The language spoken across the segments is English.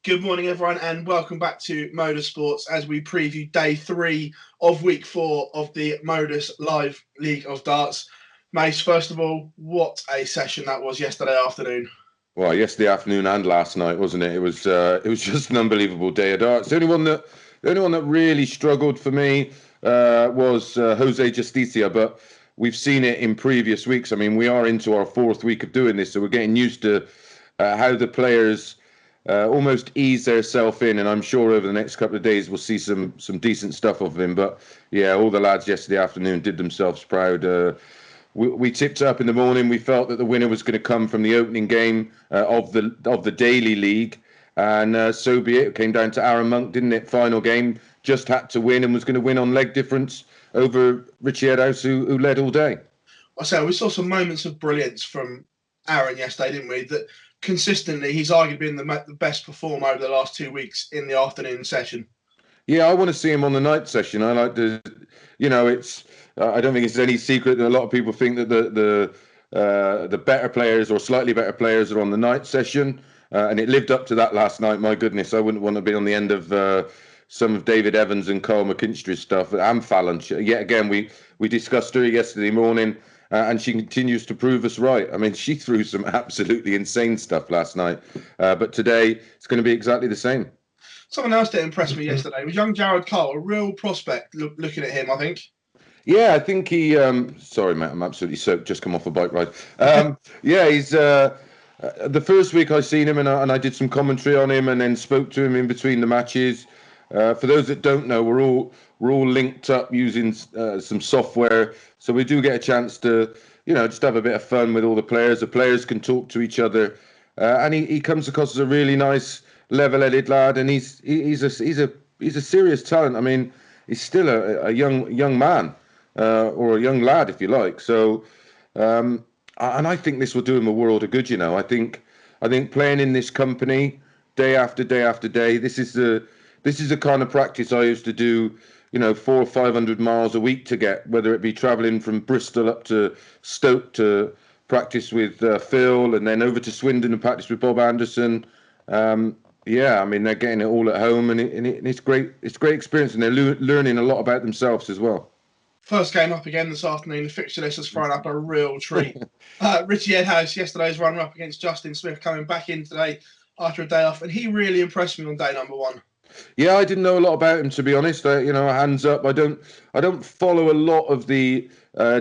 Good morning, everyone, and welcome back to MODUS Sports as we preview day 3 of week 4 of the MODUS Live League of Darts. Mace, first of all, what a session that was yesterday afternoon. Well, yesterday afternoon and last night, wasn't it? It was just an unbelievable day of darts. The only one that really struggled for me was Jose Justicia, but we've seen it in previous weeks. I mean, we are into our 4th week of doing this, so we're getting used to how the players almost ease themselves in, and I'm sure over the next couple of days we'll see some decent stuff of him. But yeah, all the lads yesterday afternoon did themselves proud. We tipped up in the morning. We felt that the winner was going to come from the opening game of the daily league, and so be it. It came down to Aaron Monk, didn't it? Final game, just had to win and was going to win on leg difference over Richie Edhouse, who led all day. I say we saw some moments of brilliance from Aaron yesterday, didn't we? That consistently he's arguably been the best performer over the last 2 weeks in the afternoon session. Yeah, I want to see him on the night session. I like to, it's. I don't think it's any secret that a lot of people think that the better players or slightly better players are on the night session, and it lived up to that last night. My goodness, I wouldn't want to be on the end of some of David Evans and Carl McKinstry's stuff. And Fallon, yet again, we discussed her yesterday morning, and she continues to prove us right. I mean, she threw some absolutely insane stuff last night, but today it's going to be exactly the same. Someone else that impressed me yesterday was young Jared Cole, a real prospect. Looking at him, I think. Yeah, I think he. Sorry, mate, I'm absolutely soaked. Just come off a bike ride. Yeah, he's. The first week I seen him and I did some commentary on him and then spoke to him in between the matches. For those that don't know, we're all linked up using some software, so we do get a chance to just have a bit of fun with all the players. The players can talk to each other, and he comes across as a really nice, level-headed lad, and he's a serious talent. I mean, he's still a young man. Or a young lad, if you like. So, and I think this will do him a world of good. I think playing in this company day after day after day. This is the kind of practice I used to do. 400 or 500 miles a week to get, whether it be travelling from Bristol up to Stoke to practice with Phill, and then over to Swindon and practice with Bob Anderson. Yeah, I mean they're getting it all at home, and it's great. It's a great experience, and they're learning a lot about themselves as well. First game up again this afternoon. The fixture list has thrown up a real treat. Richie Edhouse, yesterday's runner-up against Justin Smith, coming back in today after a day off, and he really impressed me on day number 1. Yeah, I didn't know a lot about him, to be honest. Hands up. I don't follow a lot of the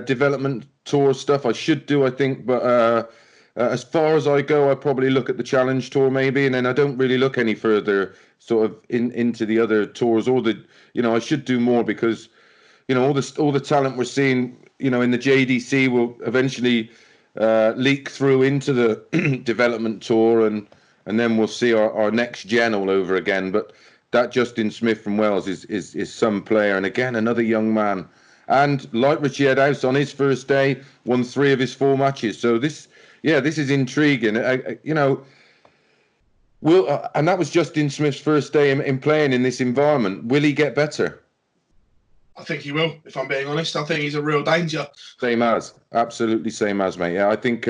development tour stuff. I should do, I think, but as far as I go, I probably look at the Challenge Tour maybe, and then I don't really look any further sort of into the other tours or the. I should do more because. All the talent we're seeing, in the JDC will eventually leak through into the development tour, and then we'll see our next gen all over again. But that Justin Smith from Wales is some player, and again another young man. And like Richie Edhouse on his first day, won 3 of his 4 matches. So this is intriguing. And that was Justin Smith's first day in playing in this environment. Will he get better? I think he will, if I'm being honest. I think he's a real danger. Absolutely same as, mate. Yeah, I think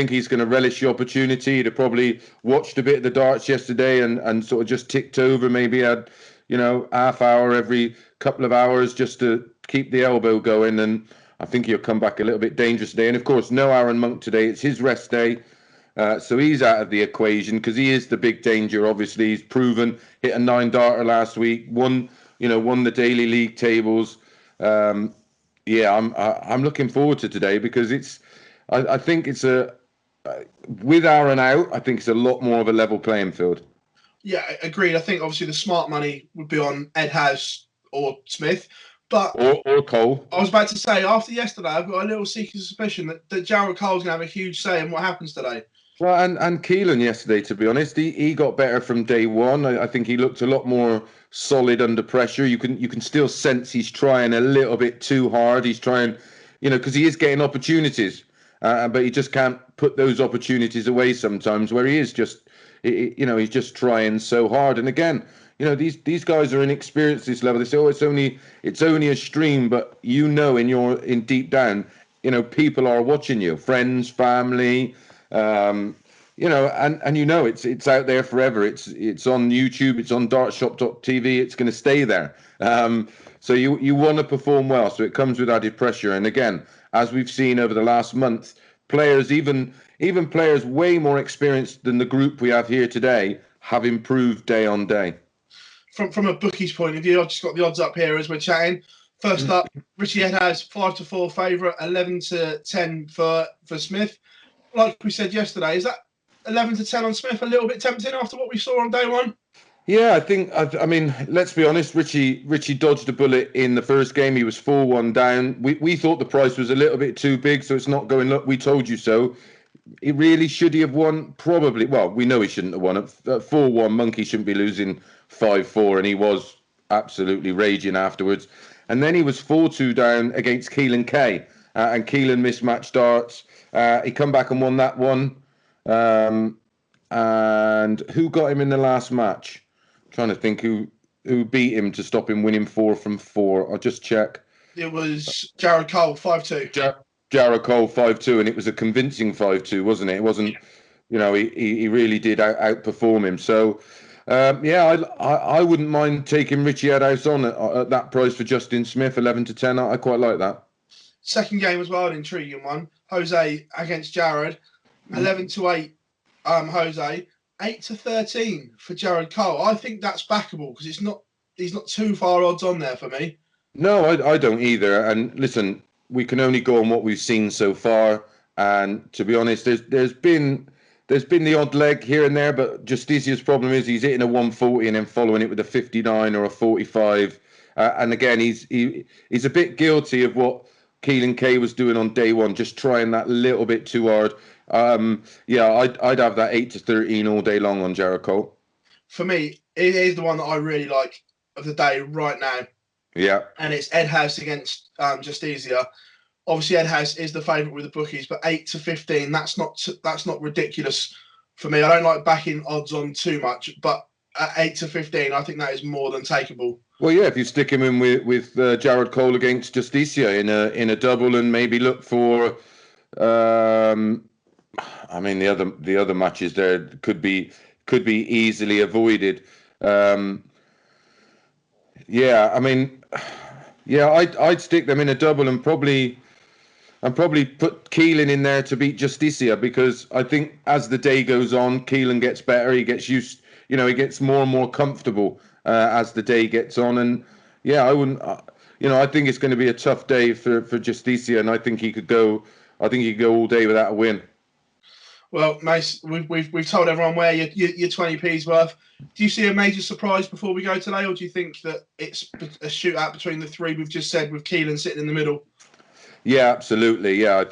he's going to relish the opportunity. He'd probably watched a bit of the darts yesterday and sort of just ticked over, maybe had, half hour every couple of hours just to keep the elbow going. And I think he'll come back a little bit dangerous today. And of course, no Aaron Monk today. It's his rest day. So he's out of the equation because he is the big danger. Obviously, he's proven, hit a 9-darter last week, won the daily league tables. I'm looking forward to today because I think it's with Aaron out, I think it's a lot more of a level playing field. Yeah, agreed. I think obviously the smart money would be on Edhouse or Smith, but or Cole. I was about to say after yesterday, I've got a little seeking suspicion that Jared Cole's going to have a huge say in what happens today. Well, and Keelan yesterday, to be honest, he got better from day one. I think he looked a lot more solid under pressure. You can still sense he's trying a little bit too hard. He's trying, because he is getting opportunities, but he just can't put those opportunities away sometimes. Where he is just, he's just trying so hard. And again, these guys are inexperienced at this level. They say, oh, it's only a stream, but in deep down, people are watching you, friends, family. you know, and you know, it's out there forever. It's on YouTube. It's on dartshop.tv. It's going to stay there. So you want to perform well. So it comes with added pressure. And again, as we've seen over the last month, players, even players way more experienced than the group we have here today, have improved day on day. From a bookie's point of view, I've just got the odds up here as we're chatting. First up, Richie Ed has 5-4 favourite, 11-10 for Smith. Like we said yesterday, is that 11-10 on Smith a little bit tempting after what we saw on day one? Yeah, I mean, let's be honest. Richie dodged a bullet in the first game. He was 4-1 down. We thought the price was a little bit too big, so it's not going. Look, we told you so. He really should he have won? Probably. Well, we know he shouldn't have won. At 4-1, Monkey shouldn't be losing 5-4, and he was absolutely raging afterwards. And then he was 4-2 down against Keelan Kay, and Keelan mismatched darts. He come back and won that one. And who got him in the last match? I'm trying to think who beat him to stop him winning 4 from 4. I'll just check. It was Jared Cole, 5-2. Jared Cole 5-2, and it was a convincing 5-2, wasn't it? It wasn't, you know, he really did outperform him. So, I wouldn't mind taking Richie Edhouse on at that price for Justin Smith, 11-10. I quite like that. Second game as well, an intriguing one. Jose against Jared, 11-8. Jose, 8-13 for Jared Cole. I think that's backable because he's not too far odds on there for me. No, I don't either. And listen, we can only go on what we've seen so far. And to be honest, there's been the odd leg here and there, but Justicia's problem is he's hitting a 140 and then following it with a 59 or a 45. And again, he's a bit guilty of what Keelan Kay was doing on day one, just trying that little bit too hard. I'd have that 8-13 all day long on Jared Cole. For me, it is the one that I really like of the day right now. Yeah. And it's Ed House against Justicia. Obviously, Ed House is the favourite with the bookies, but 8-15, that's not ridiculous for me. I don't like backing odds on too much, but at 8-15, I think that is more than takeable. Well, yeah, if you stick him in with Jared Cole against Justicia in a double, and maybe look for, I mean, the other matches there could be easily avoided. I'd stick them in a double and probably put Keelan in there to beat Justicia, because I think as the day goes on, Keelan gets better. He gets used, he gets more and more comfortable as the day gets on. And I wouldn't, I think it's going to be a tough day for Justicia, and I think he could go all day without a win. Well, Mace, we've told everyone where your 20p's worth. Do you see a major surprise before we go today, or do you think that it's a shootout between the three we've just said, with Keelan sitting in the middle? Yeah, absolutely. Yeah,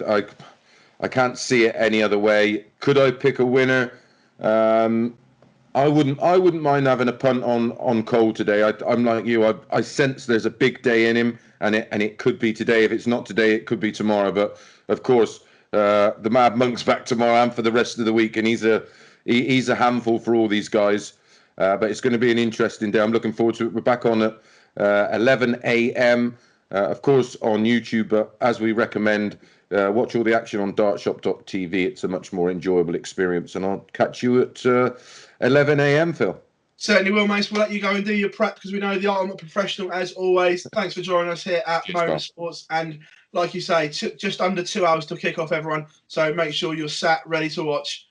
I can't see it any other way. Could I pick a winner? I wouldn't mind having a punt on Cole today. I'm like you. I sense there's a big day in him, and it could be today. If it's not today, it could be tomorrow. But of course, the Mad Monk's back tomorrow and for the rest of the week, and he's a handful for all these guys. But it's going to be an interesting day. I'm looking forward to it. We're back on at 11 a.m. Of course on YouTube, but as we recommend, watch all the action on dartshop.tv. It's a much more enjoyable experience, and I'll catch you at 11 a.m. Phil. Certainly will, Mace. We'll let you go and do your prep, because we know the ultimate professional as always. Thanks for joining us here at MODUS Sports. And like you say, just under 2 hours to kick off, everyone. So make sure you're sat ready to watch.